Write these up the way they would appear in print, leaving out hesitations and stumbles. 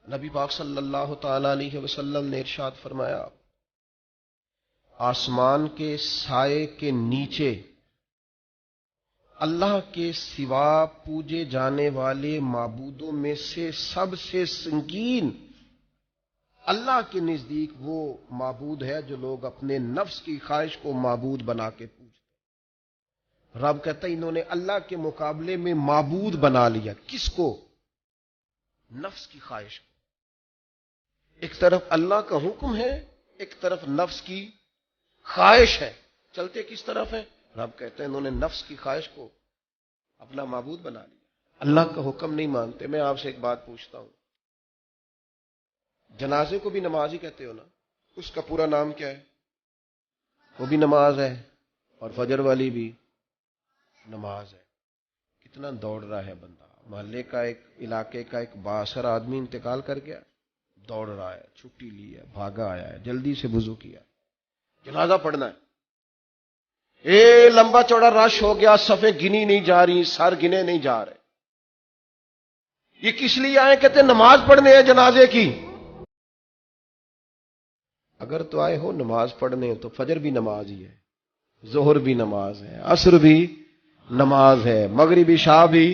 نبی پاک صلی اللہ تعالی علیہ وسلم نے ارشاد فرمایا، آسمان کے سائے کے نیچے اللہ کے سوا پوجے جانے والے معبودوں میں سے سب سے سنگین اللہ کے نزدیک وہ معبود ہے جو لوگ اپنے نفس کی خواہش کو معبود بنا کے پوجتے۔ رب کہتا ہے انہوں نے اللہ کے مقابلے میں معبود بنا لیا۔ کس کو؟ نفس کی خواہش کو۔ ایک طرف اللہ کا حکم ہے، ایک طرف نفس کی خواہش ہے، چلتے کس طرف ہے؟ رب کہتے ہیں انہوں نے نفس کی خواہش کو اپنا معبود بنا لیا، اللہ کا حکم نہیں مانتے۔ میں آپ سے ایک بات پوچھتا ہوں، جنازے کو بھی نماز ہی کہتے ہو نا؟ اس کا پورا نام کیا ہے؟ وہ بھی نماز ہے، اور فجر والی بھی نماز ہے۔ کتنا دوڑ رہا ہے بندہ، محلے کا ایک علاقے کا ایک بااثر آدمی انتقال کر گیا، دوڑ رہا ہے، چھٹی لی ہے، بھاگا آیا ہے، جلدی سے وضو کیا، جنازہ پڑھنا ہے، لمبا چوڑا رش ہو گیا، صفیں گنی نہیں جا رہی، سر گنے نہیں جا رہے۔ یہ کس لیے آئے؟ کہتے ہیں نماز پڑھنے ہے جنازے کی۔ اگر تو آئے ہو نماز پڑھنے تو فجر بھی نماز ہی ہے، ظہر بھی نماز ہے، عصر بھی نماز ہے، مغرب عشاء بھی۔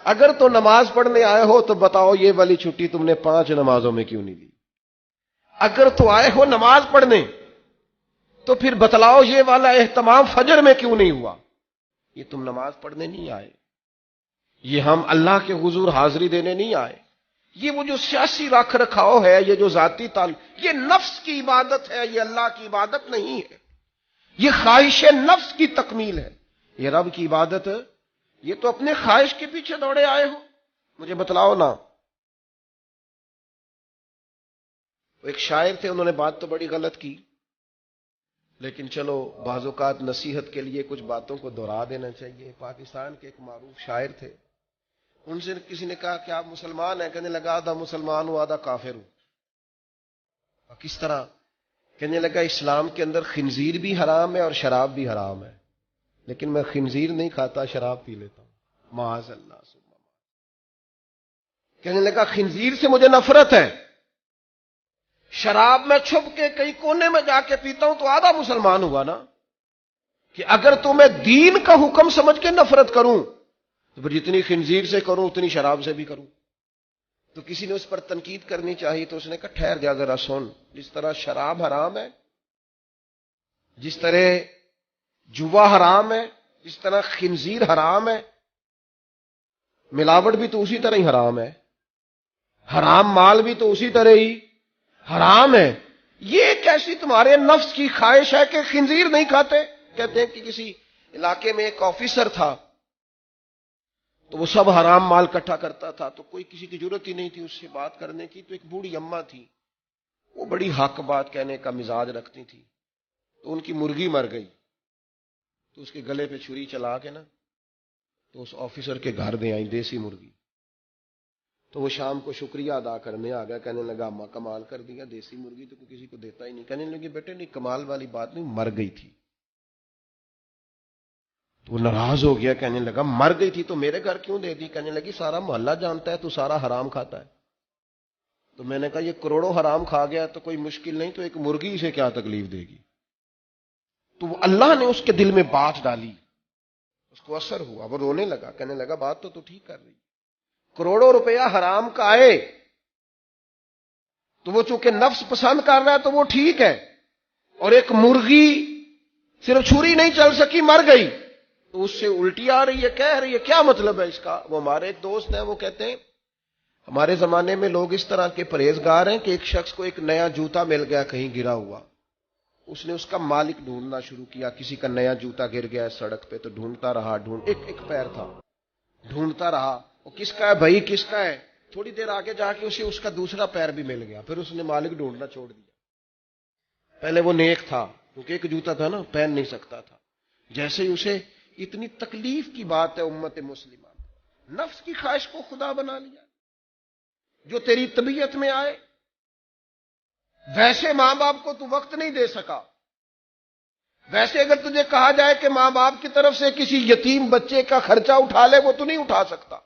اگر تو نماز پڑھنے آئے ہو تو بتاؤ یہ والی چھٹی تم نے 5 نمازوں میں کیوں نہیں لی؟ اگر تو آئے ہو نماز پڑھنے تو پھر بتلاؤ یہ والا اہتمام فجر میں کیوں نہیں ہوا؟ یہ تم نماز پڑھنے نہیں آئے، یہ ہم اللہ کے حضور حاضری دینے نہیں آئے۔ یہ وہ جو سیاسی رکھ رکھاؤ ہے، یہ جو ذاتی تعلق، یہ نفس کی عبادت ہے، یہ اللہ کی عبادت نہیں ہے، یہ خواہش نفس کی تکمیل ہے۔ یہ رب کی عبادت، یہ تو اپنے خواہش کے پیچھے دوڑے آئے ہو۔ مجھے بتلاؤ نا۔ ایک شاعر تھے، انہوں نے بات تو بڑی غلط کی، لیکن چلو بعض اوقات نصیحت کے لیے کچھ باتوں کو دہرا دینا چاہیے۔ پاکستان کے ایک معروف شاعر تھے، ان سے کسی نے کہا کہ آپ مسلمان ہیں؟ کہنے لگا آدھا مسلمان ہوں آدھا کافر ہوں۔ کس طرح؟ کہنے لگا اسلام کے اندر خنزیر بھی حرام ہے اور شراب بھی حرام ہے، لیکن میں خنزیر نہیں کھاتا، شراب پی لیتا ہوں، معاذ اللہ۔ کہنے لگا خنزیر سے مجھے نفرت ہے، شراب میں چھپ کے کئی کونے میں جا کے پیتا ہوں، تو آدھا مسلمان ہوا نا۔ کہ اگر تو میں دین کا حکم سمجھ کے نفرت کروں تو پھر جتنی خنزیر سے کروں اتنی شراب سے بھی کروں۔ تو کسی نے اس پر تنقید کرنی چاہیے تو اس نے کہا ٹھہر جا ذرا سن، جس طرح شراب حرام ہے، جس طرح جوا حرام ہے، جس طرح خنزیر حرام ہے، ملاوٹ بھی تو اسی طرح ہی حرام ہے، حرام مال بھی تو اسی طرح ہی حرام ہے۔ یہ کیسی تمہارے نفس کی خواہش ہے کہ خنزیر نہیں کھاتے؟ کہتے ہیں کہ کسی علاقے میں ایک آفیسر تھا، تو وہ سب حرام مال اکٹھا کرتا تھا، تو کوئی کسی کی ضرورت ہی نہیں تھی اس سے بات کرنے کی۔ تو ایک بوڑھی اماں تھی، وہ بڑی حق بات کہنے کا مزاج رکھتی تھی، تو ان کی مرغی مر گئی، تو اس کے گلے پہ چھری چلا کے نا تو اس آفیسر کے گھر دے آئی دیسی مرغی۔ تو وہ شام کو شکریہ ادا کرنے آ گیا، کہنے لگا اماں کمال کر دیا، دیسی مرغی تو کسی کو دیتا ہی نہیں۔ کہنے لگے بیٹے نہیں، کمال والی بات نہیں، مر گئی تھی۔ تو وہ ناراض ہو گیا، کہنے لگا مر گئی تھی تو میرے گھر کیوں دے دی؟ کہنے لگی سارا محلہ جانتا ہے تو سارا حرام کھاتا ہے۔ تو میں نے کہا یہ کروڑوں حرام کھا گیا تو کوئی مشکل نہیں، تو ایک مرغی سے کیا تکلیف دے گی؟ تو وہ اللہ نے اس کے دل میں بات ڈالی، اس کو اثر ہوا، وہ رونے لگا، کہنے لگا بات تو ٹھیک کر رہی، کروڑوں روپیہ حرام کا آئے تو وہ چونکہ نفس پسند کر رہا ہے تو وہ ٹھیک ہے، اور ایک مرغی صرف چھری نہیں چل سکی مر گئی تو اس سے الٹی آ رہی ہے، کہہ رہی ہے، کیا مطلب ہے اس کا؟ وہ ہمارے ایک دوست ہیں، وہ کہتے ہیں ہمارے زمانے میں لوگ اس طرح کے پرہیزگار ہیں کہ ایک شخص کو ایک نیا جوتا مل گیا کہیں گرا ہوا، اس نے اس کا مالک ڈھونڈنا شروع کیا، کسی کا نیا جوتا گر گیا سڑک پہ تو ڈھونڈتا رہا، ایک پیر تھا، ڈھونڈتا رہا، وہ کس کا ہے بھائی، کس کا ہے؟ تھوڑی دیر آگے جا کے اسے اس کا دوسرا پیر بھی مل گیا، پھر اس نے مالک ڈھونڈنا چھوڑ دیا۔ پہلے وہ نیک تھا کیونکہ ایک جوتا تھا نا، پہن نہیں سکتا تھا، جیسے ہی اسے اتنی تکلیف کی بات ہے امت مسلمہ، نفس کی خواہش کو خدا بنا لیا، جو تیری طبیعت میں آئے۔ ویسے ماں باپ کو تو وقت نہیں دے سکا، ویسے اگر تجھے کہا جائے کہ ماں باپ کی طرف سے کسی یتیم بچے کا خرچہ اٹھا لے، وہ تو نہیں اٹھا سکتا،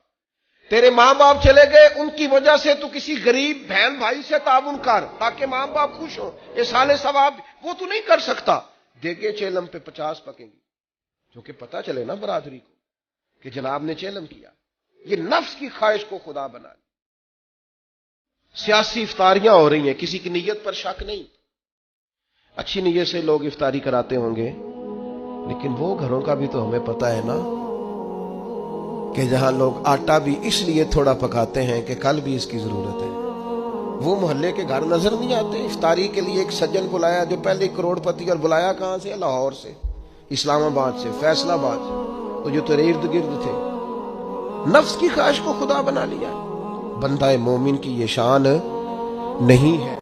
تیرے ماں باپ چلے گئے، ان کی وجہ سے تو کسی غریب بہن بھائی سے تعاون کر تاکہ ماں باپ خوش ہوں، یہ سال ثواب وہ تو نہیں کر سکتا۔ دیگے چیلم پہ 50 پکیں گی، کیونکہ پتہ چلے نا برادری کو کہ جناب نے چیلم کیا۔ یہ نفس کی خواہش کو خدا بنا لی۔ سیاسی افطاریاں ہو رہی ہیں، کسی کی نیت پر شک نہیں، اچھی نیت سے لوگ افطاری کراتے ہوں گے، لیکن وہ گھروں کا بھی تو ہمیں پتہ ہے نا کہ جہاں لوگ آٹا بھی اس لیے تھوڑا پکاتے ہیں کہ کل بھی اس کی ضرورت ہے۔ وہ محلے کے گھر نظر نہیں آتے؟ افطاری کے لیے ایک سجن بلایا جو پہلے کروڑ پتی، اور بلایا کہاں سے؟ لاہور سے، اسلام آباد سے، فیصل آباد سے، تو جو تیرے ارد گرد تھے۔ نفس کی خواہش کو خدا بنا لیا۔ بندہ مومن کی یہ شان نہیں ہے۔